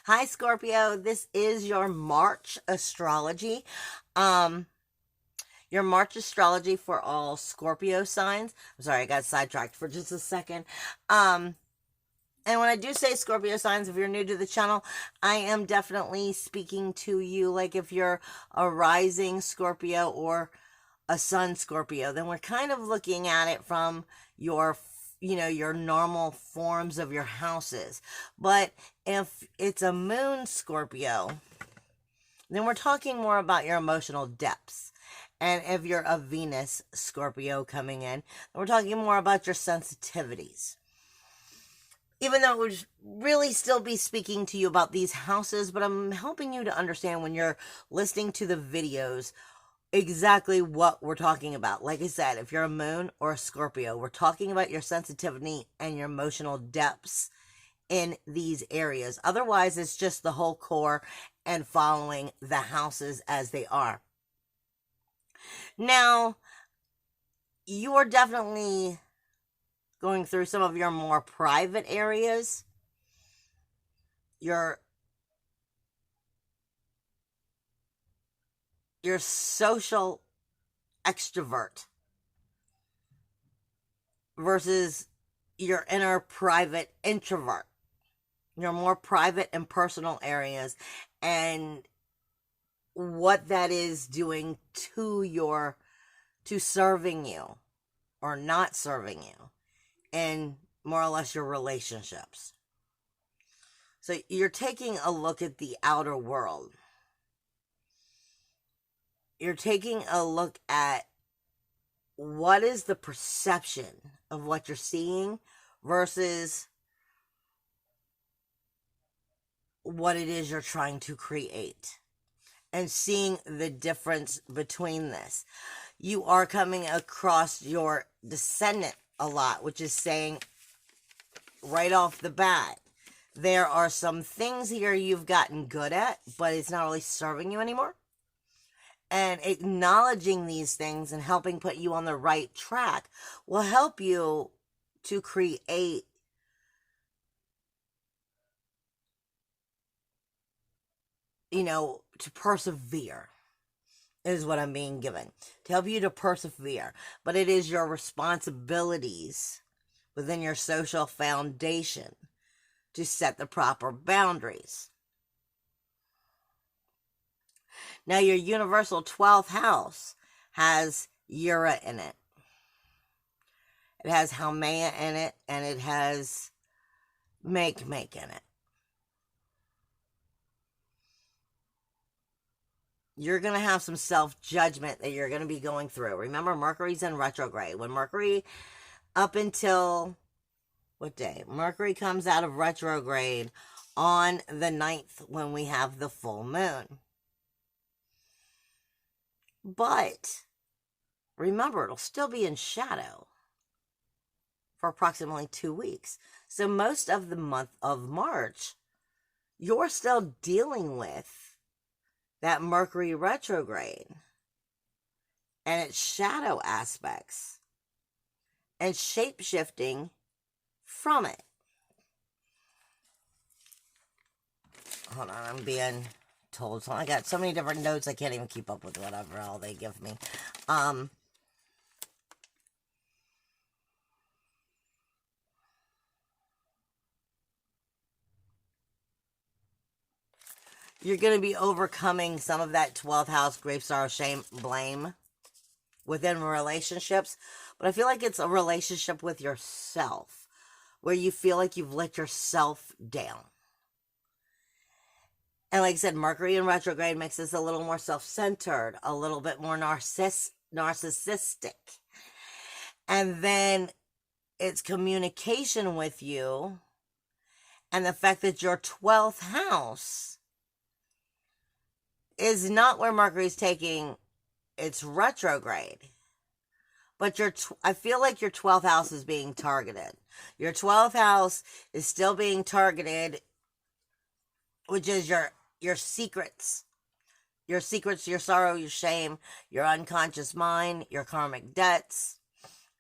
Hi, Scorpio. This is your March astrology. Um, your March astrology for all Scorpio signs. I'm sorry, I got sidetracked for just a second. Um, and when I do say Scorpio signs, if you're new to the channel, I am definitely speaking to you. Like if you're a rising Scorpio or a sun Scorpio, then we're kind of looking at it from your your normal forms of your houses. But if it's a moon Scorpio, then we're talking more about your emotional depths. And if you're a Venus Scorpio coming in, then we're talking more about your sensitivities. Even though it would really still be speaking to you about these houses, but I'm helping you to understand when you're listening to the videos exactly what we're talking about. Like I said, if you're a moon or a Scorpio, we're talking about your sensitivity and your emotional depths in these areas. Otherwise, it's just the whole core and following the houses as they are. Now, you are definitely going through some of your more private areas. Your social extrovert versus your inner private introvert. Your more private and personal areas, and what that is doing to serving you or not serving you in more or less your relationships. So you're taking a look at the outer world. You're taking a look at what is the perception of what you're seeing versus what it is you're trying to create, and seeing the difference between this. You are coming across your descendant a lot, which is saying right off the bat, there are some things here you've gotten good at, but it's not really serving you anymore. And acknowledging these things and helping put you on the right track will help you to create to persevere, is what I'm being given. To help you to persevere. But it is your responsibilities within your social foundation to set the proper boundaries. Now, your universal 12th house has Ura in it. It has Haumea in it, and it has Make in it. You're going to have some self-judgment that you're going to be going through. Remember, Mercury's in retrograde. When Mercury, up until, what day? Mercury comes out of retrograde on the 9th when we have the full moon. But, remember, it'll still be in shadow for approximately 2 weeks. So most of the month of March, you're still dealing with that Mercury retrograde and its shadow aspects and shape-shifting from it. Hold on, I'm being told. So I got so many different notes, I can't even keep up with whatever all they give me. You're going to be overcoming some of that 12th house, grief, sorrow, shame, blame within relationships. But I feel like it's a relationship with yourself where you feel like you've let yourself down. And like I said, Mercury in retrograde makes us a little more self-centered, a little bit more narcissistic. And then it's communication with you, and the fact that your 12th house is not where Mercury's taking its retrograde. But I feel like your 12th house is being targeted. Your 12th house is still being targeted, which is your secrets. Your secrets, your sorrow, your shame, your unconscious mind, your karmic debts,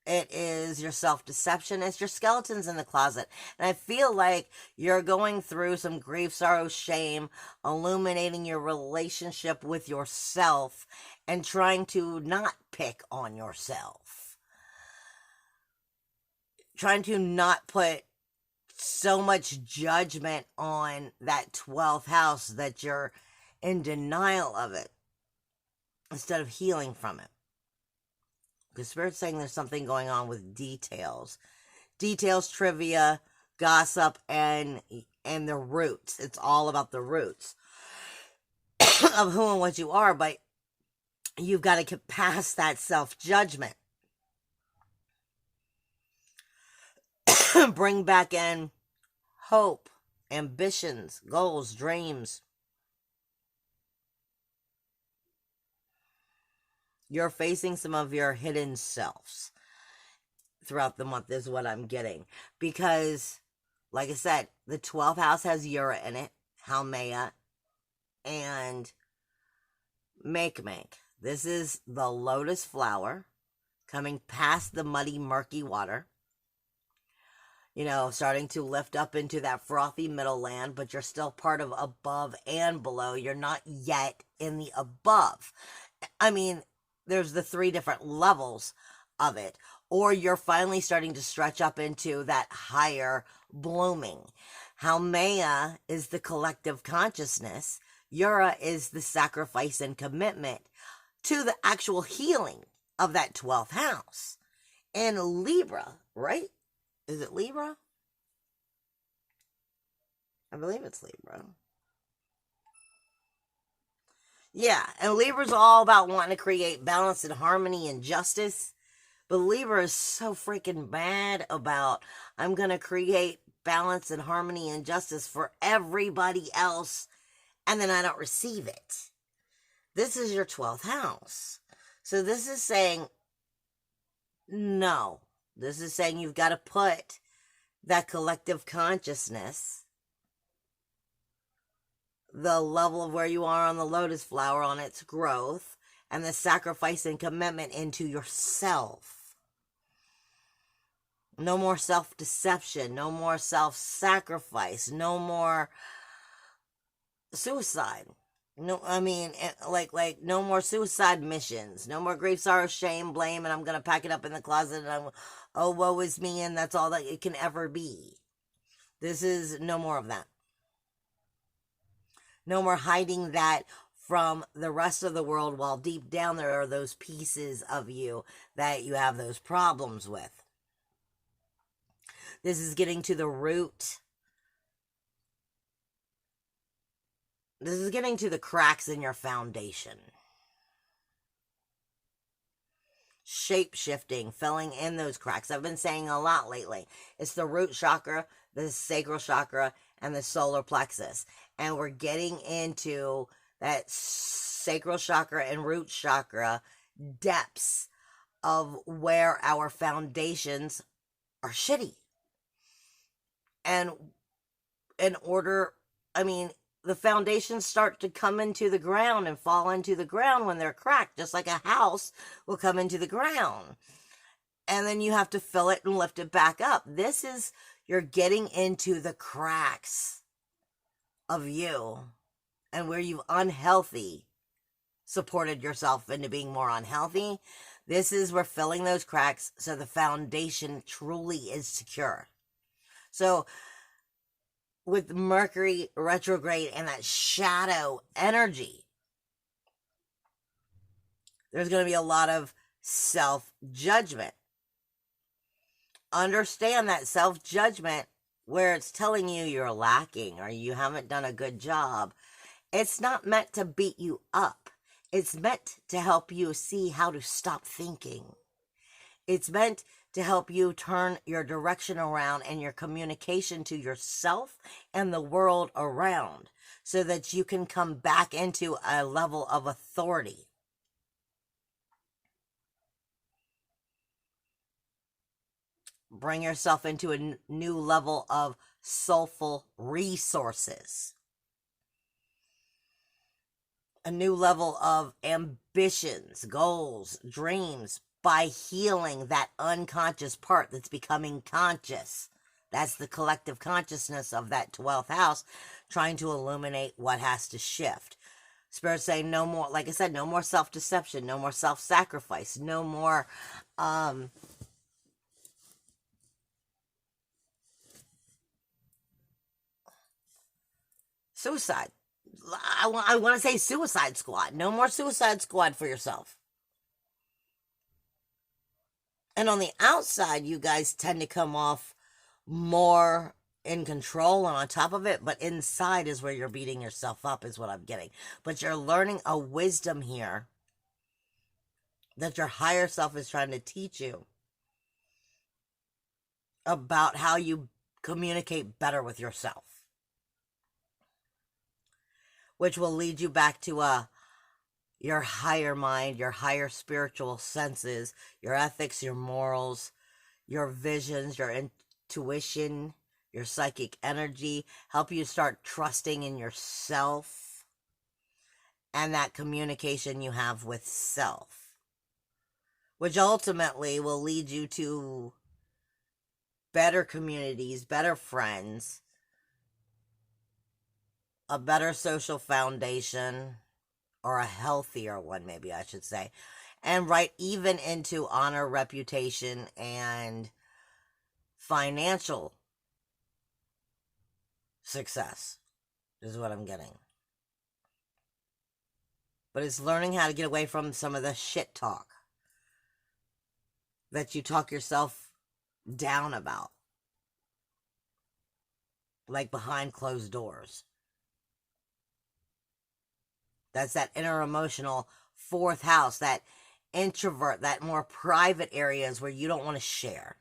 It is your self-deception. It's your skeletons in the closet. And I feel like you're going through some grief, sorrow, shame, illuminating your relationship with yourself and trying to not pick on yourself. Trying to not put so much judgment on that 12th house that you're in denial of it instead of healing from it. Because Spirit's saying there's something going on with details, trivia, gossip, and the roots. It's all about the roots of who and what you are, but you've got to get past that self-judgment. Bring back in hope, ambitions, goals, dreams. You're facing some of your hidden selves throughout the month is what I'm getting. Because, like I said, the 12th house has Ura in it, Haumea, and Make. This is the lotus flower coming past the muddy, murky water. Starting to lift up into that frothy middle land, but you're still part of above and below. You're not yet in the above. I mean, there's the 3 different levels of it. Or you're finally starting to stretch up into that higher blooming. Haumea is the collective consciousness. Ura is the sacrifice and commitment to the actual healing of that 12th house. And Libra, right? Is it Libra? I believe it's Libra. Yeah, and Libra's all about wanting to create balance and harmony and justice. But Libra is so freaking bad about, I'm going to create balance and harmony and justice for everybody else, and then I don't receive it. This is your 12th house. So this is saying, no. This is saying you've got to put that collective consciousness, the level of where you are on the lotus flower, on its growth, and the sacrifice and commitment into yourself. No more self-deception, no more self-sacrifice, no more suicide. No, I mean, like no more suicide missions, no more grief, sorrow, shame, blame, and I'm going to pack it up in the closet and oh, woe is me, and that's all that it can ever be. This is no more of that. No more hiding that from the rest of the world while deep down there are those pieces of you that you have those problems with. This is getting to the root. This is getting to the cracks in your foundation. Shape-shifting, filling in those cracks. I've been saying a lot lately. It's the root chakra, the sacral chakra, and the solar plexus. And we're getting into that sacral chakra and root chakra depths of where our foundations are shitty. And in order, the foundations start to come into the ground and fall into the ground when they're cracked, just like a house will come into the ground. And then you have to fill it and lift it back up. This is, you're getting into the cracks of you and where you've unhealthy supported yourself into being more unhealthy. This is where filling those cracks so the foundation truly is secure. So with Mercury retrograde and that shadow energy, there's going to be a lot of self-judgment. Understand that self-judgment where it's telling you you're lacking or you haven't done a good job. It's not meant to beat you up. It's meant to help you see how to stop thinking. It's meant to help you turn your direction around and your communication to yourself and the world around so that you can come back into a level of authority. Bring yourself into a new level of soulful resources. A new level of ambitions, goals, dreams, by healing that unconscious part that's becoming conscious. That's the collective consciousness of that 12th house, trying to illuminate what has to shift. Spirit saying no more, like I said, no more self-deception, no more self-sacrifice, no more suicide. I want to say suicide squad. No more suicide squad for yourself. And on the outside, you guys tend to come off more in control and on top of it, but inside is where you're beating yourself up, is what I'm getting. But you're learning a wisdom here that your higher self is trying to teach you about how you communicate better with yourself, which will lead you back to your higher mind, your higher spiritual senses, your ethics, your morals, your visions, your intuition, your psychic energy, help you start trusting in yourself and that communication you have with self, which ultimately will lead you to better communities, better friends, a better social foundation, or a healthier one, maybe I should say, and right even into honor, reputation, and financial success is what I'm getting. But it's learning how to get away from some of the shit talk that you talk yourself down about, like behind closed doors. That's that inner emotional 4th house, that introvert, that more private areas where you don't want to share.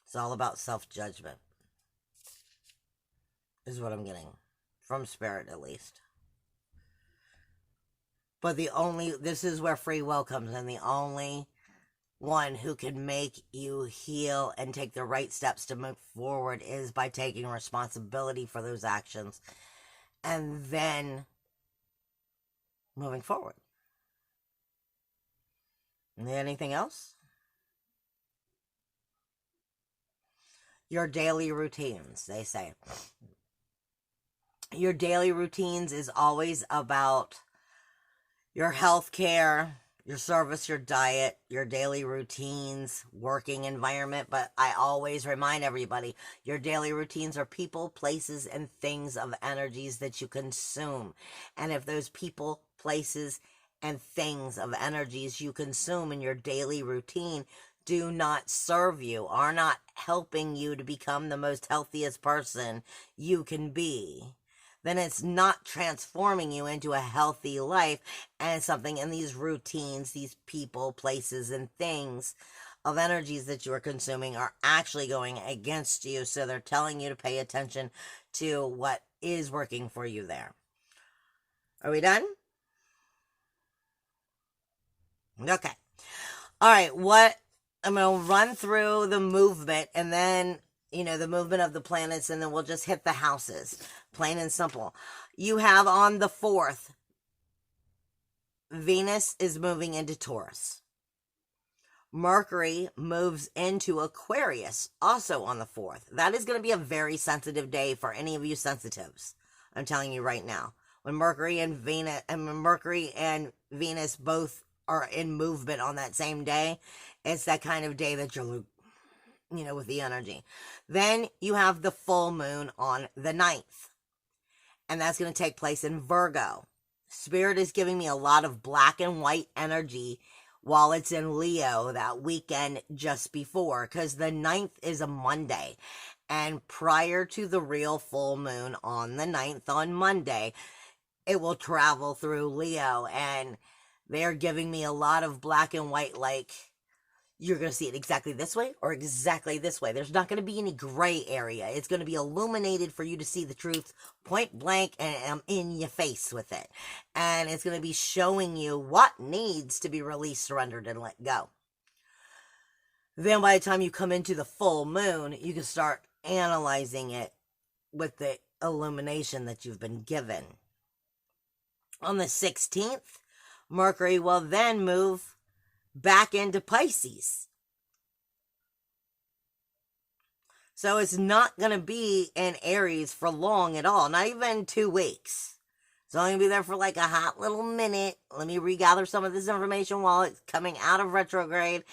It's all about self-judgment, is what I'm getting from Spirit, at least. But this is where free will comes in. The only one who can make you heal and take the right steps to move forward is by taking responsibility for those actions and then moving forward. Anything else? Your daily routines, they say. Your daily routines is always about your health care, your service, your diet, your daily routines, working environment. But I always remind everybody, your daily routines are people, places, and things of energies that you consume. And if those people, places, and things of energies you consume in your daily routine do not serve you, are not helping you to become the most healthiest person you can be, then it's not transforming you into a healthy life. And something in these routines, these people, places, and things of energies that you are consuming are actually going against you. So they're telling you to pay attention to what is working for you there. Are we done? Okay. All right. I'm going to run through the movement and then, the movement of the planets, and then we'll just hit the houses. Plain and simple. You have on the 4th, Venus is moving into Taurus. Mercury moves into Aquarius, also on the 4th. That is going to be a very sensitive day for any of you sensitives. I'm telling you right now. When Mercury and Venus both are in movement on that same day, it's that kind of day that you're, with the energy. Then you have the full moon on the 9th. And that's going to take place in Virgo. Spirit is giving me a lot of black and white energy while it's in Leo that weekend just before, because the 9th is a Monday. And prior to the real full moon on the 9th on Monday, it will travel through Leo. And they're giving me a lot of black and white, like, you're going to see it exactly this way or exactly this way. There's not going to be any gray area. It's going to be illuminated for you to see the truth point blank and in your face with it. And it's going to be showing you what needs to be released, surrendered, and let go. Then by the time you come into the full moon, you can start analyzing it with the illumination that you've been given. On the 16th, Mercury will then move back into Pisces. So it's not going to be in Aries for long at all, not even 2 weeks. It's only going to be there for like a hot little minute. Let me regather some of this information while it's coming out of retrograde.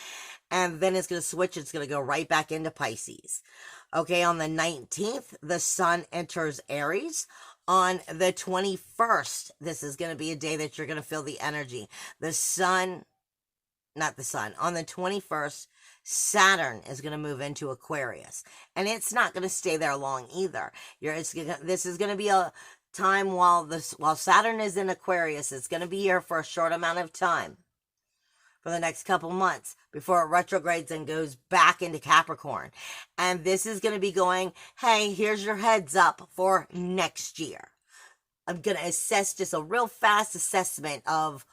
And then it's going to switch. It's going to go right back into Pisces. Okay, on the 19th, the sun enters Aries. On the 21st, this is going to be a day that you're going to feel the energy. The sun, not the sun, on the 21st, Saturn is going to move into Aquarius. And it's not going to stay there long either. This is going to be a time while Saturn is in Aquarius. It's going to be here for a short amount of time, for the next couple months, before it retrogrades and goes back into Capricorn. And this is going to be going, hey, here's your heads up for next year. I'm going to assess just a real fast assessment of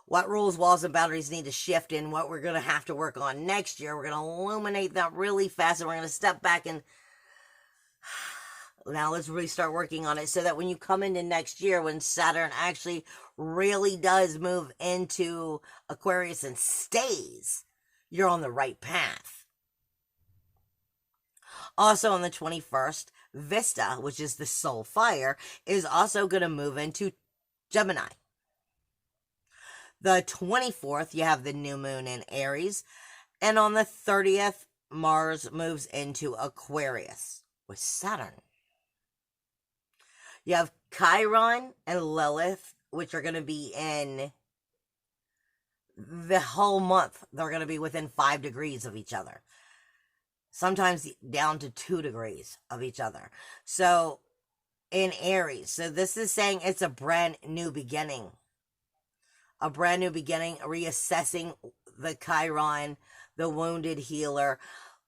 what rules, walls, and boundaries need to shift and what we're going to have to work on next year. We're going to illuminate that really fast, and we're going to step back and now let's really start working on it, so that when you come into next year, when Saturn actually really does move into Aquarius and stays, you're on the right path. Also on the 21st, Vesta, which is the soul fire, is also going to move into Gemini. The 24th, you have the new moon in Aries. And on the 30th, Mars moves into Aquarius with Saturn. You have Chiron and Lilith, which are going to be in the whole month. They're going to be within 5 degrees of each other. Sometimes down to 2 degrees of each other. So, in Aries. So, this is saying it's a brand new beginning. A brand new beginning, reassessing the Chiron, the wounded healer,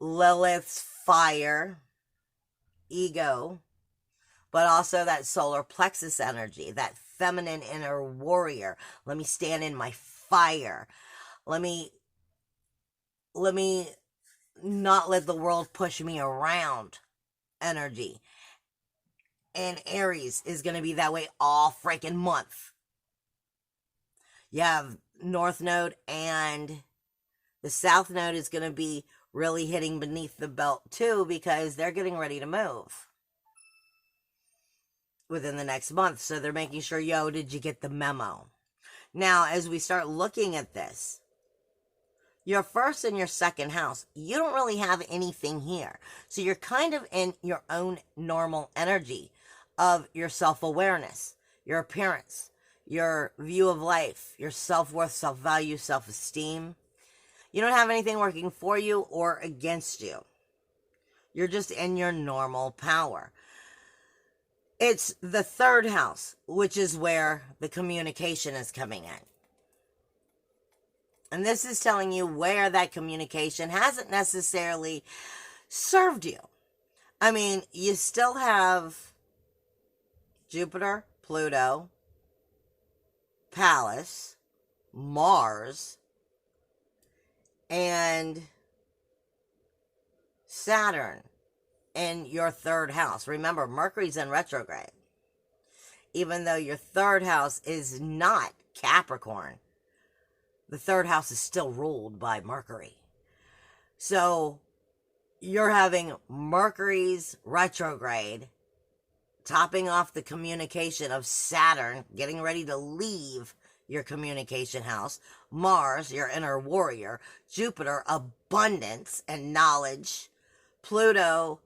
Lilith's fire, ego, but also that solar plexus energy, that feminine inner warrior. Let me stand in my fire. Let me not let the world push me around energy. And Aries is going to be that way all freaking month. You have North Node, and the South Node is going to be really hitting beneath the belt too, because they're getting ready to move within the next month. So they're making sure, yo, did you get the memo? Now, as we start looking at this, your first and your second house, you don't really have anything here. So you're kind of in your own normal energy of your self-awareness, your appearance, your view of life, your self-worth, self-value, self-esteem. You don't have anything working for you or against you. You're just in your normal power. It's the third house, which is where the communication is coming in. And this is telling you where that communication hasn't necessarily served you. I mean, you still have Jupiter, Pluto, Pallas, Mars, and Saturn in your third house. Remember, Mercury's in retrograde. Even though your third house is not Capricorn, the third house is still ruled by Mercury. So you're having Mercury's retrograde topping off the communication of Saturn, getting ready to leave your communication house, Mars, your inner warrior, Jupiter, abundance and knowledge, Pluto,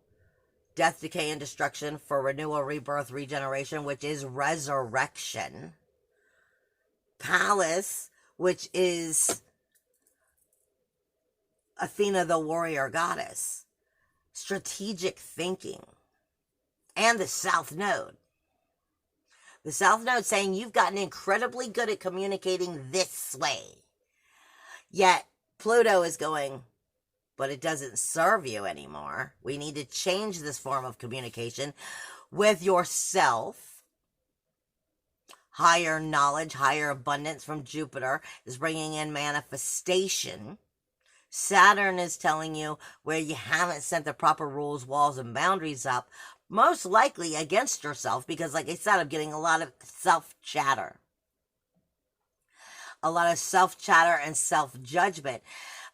death, decay, and destruction for renewal, rebirth, regeneration, which is resurrection, Pallas, which is Athena, the warrior goddess, strategic thinking, and the South Node. The South Node saying you've gotten incredibly good at communicating this way. Yet Pluto is going, but it doesn't serve you anymore. We need to change this form of communication with yourself. Higher knowledge, higher abundance from Jupiter is bringing in manifestation. Saturn is telling you where you haven't set the proper rules, walls, and boundaries up, most likely against yourself, because like I said, I'm getting a lot of self-chatter. a lot of self-chatter and self-judgment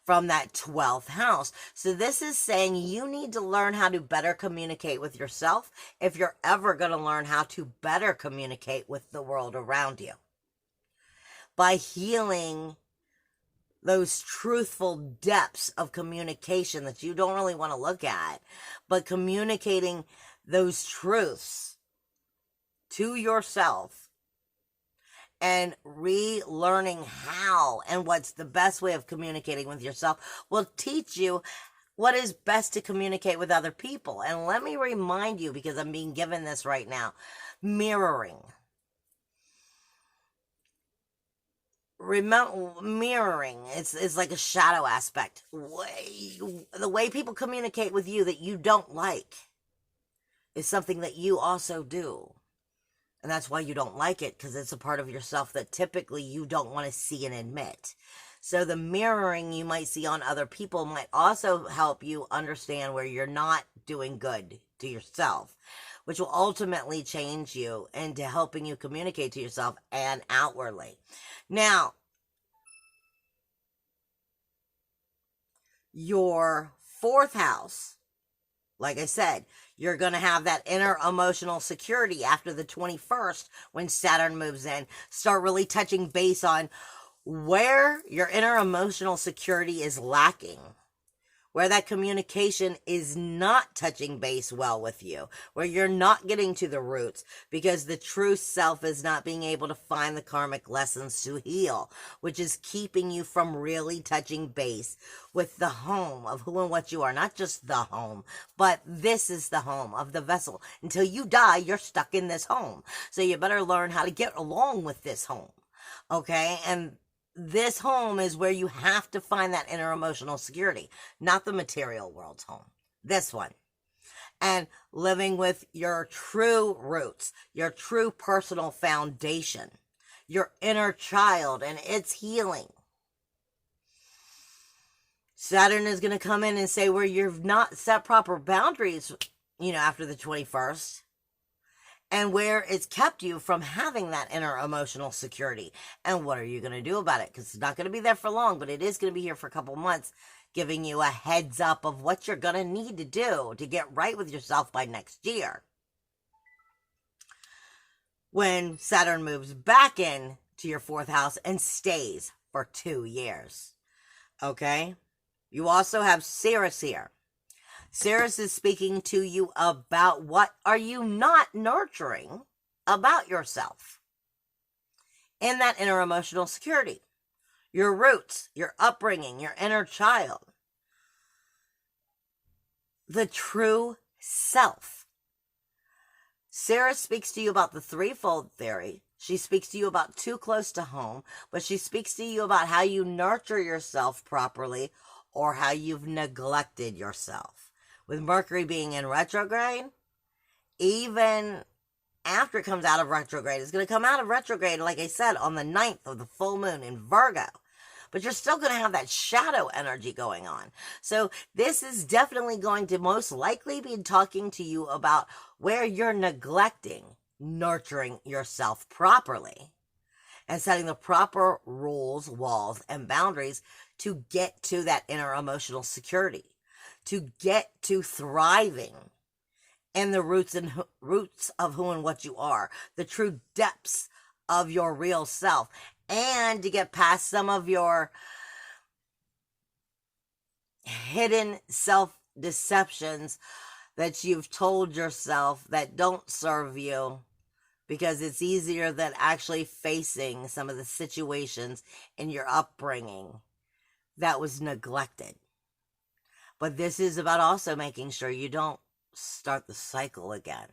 from that 12th house. So this is saying you need to learn how to better communicate with yourself if you're ever going to learn how to better communicate with the world around you. By healing those truthful depths of communication that you don't really want to look at, but communicating those truths to yourself and relearning how and what's the best way of communicating with yourself will teach you what is best to communicate with other people. And let me remind you, because I'm being given this right now, mirroring. Remember, mirroring, it's like a shadow aspect. The way people communicate with you that you don't like is something that you also do. And that's why you don't like it, because it's a part of yourself that typically you don't want to see and admit. So the mirroring you might see on other people might also help you understand where you're not doing good to yourself, which will ultimately change you into helping you communicate to yourself and outwardly. Now, your 4th house, like I said, you're going to have that inner emotional security after the 21st when Saturn moves in. Start really touching base on where your inner emotional security is lacking, where that communication is not touching base well with you, where you're not getting to the roots because the true self is not being able to find the karmic lessons to heal, which is keeping you from really touching base with the home of who and what you are. Not just the home, but this is the home of the vessel. Until you die, you're stuck in this home. So you better learn how to get along with this home. Okay? And this home is where you have to find that inner emotional security, not the material world's home. This one. And living with your true roots, your true personal foundation, your inner child and its healing. Saturn is going to come in and say where you've not set proper boundaries, after the 21st. And where it's kept you from having that inner emotional security. And what are you going to do about it? Because it's not going to be there for long, but it is going to be here for a couple months, giving you a heads up of what you're going to need to do to get right with yourself by next year. When Saturn moves back in to your 4th house and stays for 2 years. Okay? You also have Ceres here. Ceres is speaking to you about what are you not nurturing about yourself in that inner emotional security, your roots, your upbringing, your inner child, the true self. Ceres speaks to you about the threefold theory. She speaks to you about too close to home, but she speaks to you about how you nurture yourself properly or how you've neglected yourself. With Mercury being in retrograde, even after it comes out of retrograde, it's going to come out of retrograde, like I said, on the 9th of the full moon in Virgo. But you're still going to have that shadow energy going on. So this is definitely going to most likely be talking to you about where you're neglecting nurturing yourself properly and setting the proper rules, walls, and boundaries to get to that inner emotional security, to get to thriving in the roots of who and what you are, the true depths of your real self, and to get past some of your hidden self-deceptions that you've told yourself that don't serve you, because it's easier than actually facing some of the situations in your upbringing that was neglected. But this is about also making sure you don't start the cycle again.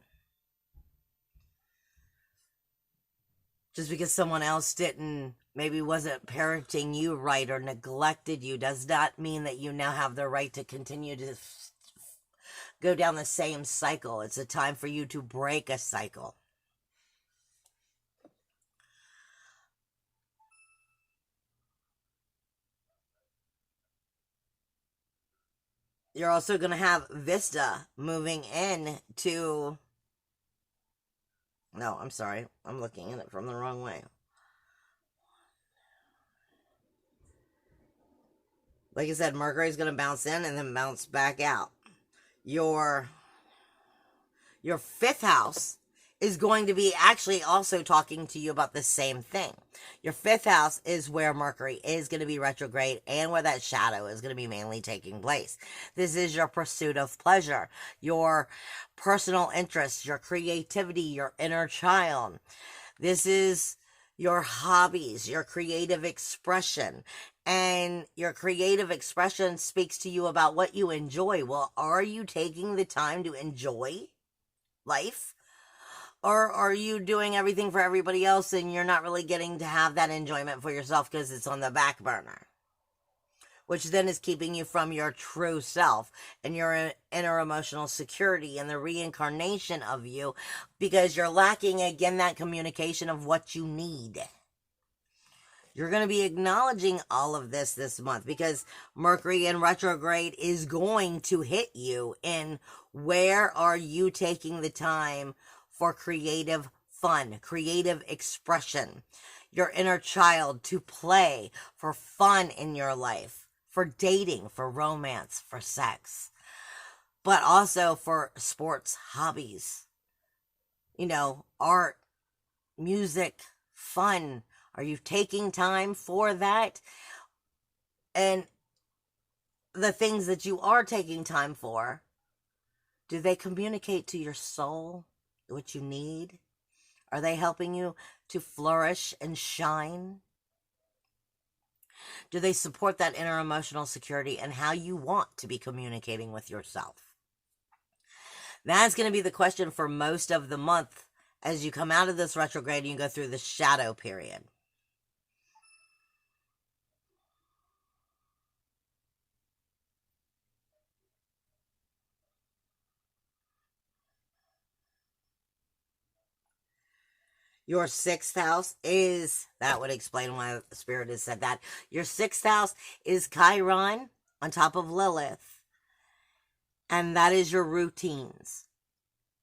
Just because someone else maybe wasn't parenting you right or neglected you, does not mean that you now have the right to continue to go down the same cycle. It's a time for you to break a cycle. You're also going to have Vista moving in to... No, I'm sorry. I'm looking at it from the wrong way. Like I said, Mercury's going to bounce in and then bounce back out. Your fifth house is going to be actually also talking to you about the same thing. Your fifth house is where Mercury is going to be retrograde and where that shadow is going to be mainly taking place. This is your pursuit of pleasure, your personal interests, your creativity, your inner child. This is your hobbies, your creative expression. And your creative expression speaks to you about what you enjoy. Well, are you taking the time to enjoy life? Or are you doing everything for everybody else and you're not really getting to have that enjoyment for yourself because it's on the back burner? Which then is keeping you from your true self and your inner emotional security and the reincarnation of you, because you're lacking, again, that communication of what you need. You're going to be acknowledging all of this month, because Mercury in retrograde is going to hit you in where are you taking the time for creative fun, creative expression, your inner child to play, for fun in your life, for dating, for romance, for sex, but also for sports, hobbies, art, music, fun. Are you taking time for that? And the things that you are taking time for, do they communicate to your soul what you need? Are they helping you to flourish and shine? Do they support that inner emotional security and how you want to be communicating with yourself? That's going to be the question for most of the month as you come out of this retrograde and you go through the shadow period. Your sixth house is, that would explain why the Spirit has said that. Your sixth house is Chiron on top of Lilith. And that is your routines.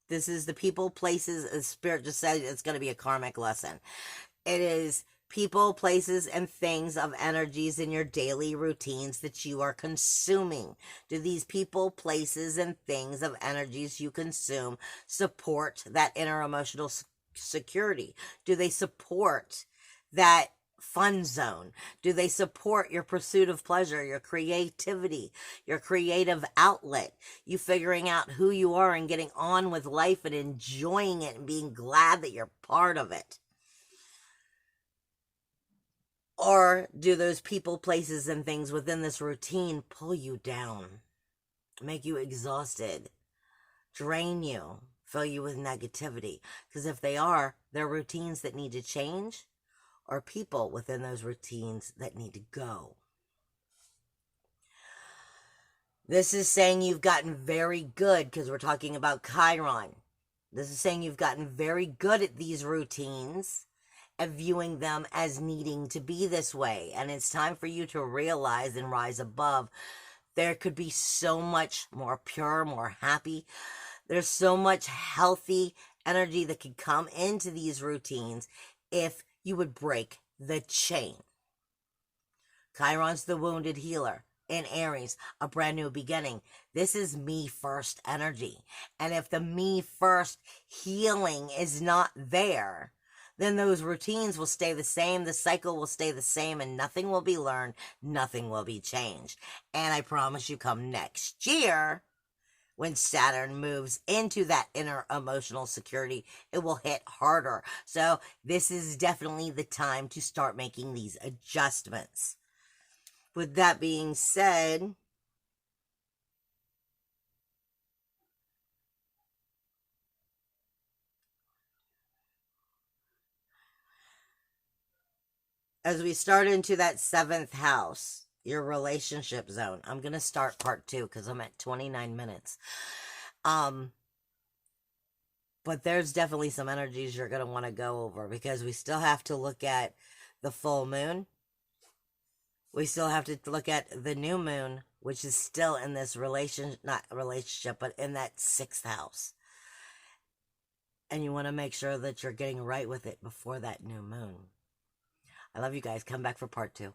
This is the people, places, as Spirit just said, it's going to be a karmic lesson. It is people, places, and things of energies in your daily routines that you are consuming. Do these people, places, and things of energies you consume support that inner emotional security? Do they support that fun zone? Do they support your pursuit of pleasure, your creativity, your creative outlet, you figuring out who you are and getting on with life and enjoying it and being glad that you're part of it? Or do those people, places, and things within this routine pull you down, make you exhausted, drain you, fill you with negativity? Because if they are, they're routines that need to change, or people within those routines that need to go. This is saying you've gotten very good, because we're talking about Chiron. This is saying you've gotten very good at these routines and viewing them as needing to be this way. And it's time for you to realize and rise above. There could be so much more pure, more happy. There's so much healthy energy that could come into these routines if you would break the chain. Chiron's the wounded healer. In Aries, a brand new beginning. This is me first energy. And if the me first healing is not there, then those routines will stay the same, the cycle will stay the same, and nothing will be learned, nothing will be changed. And I promise you, come next year, when Saturn moves into that inner emotional security, it will hit harder. So this is definitely the time to start making these adjustments. With that being said, as we start into that seventh house, your relationship zone, I'm going to start part 2 because I'm at 29 minutes. But there's definitely some energies you're going to want to go over, because we still have to look at the full moon. We still have to look at the new moon, which is still in this not relationship, but in that sixth house. And you want to make sure that you're getting right with it before that new moon. I love you guys. Come back for part 2.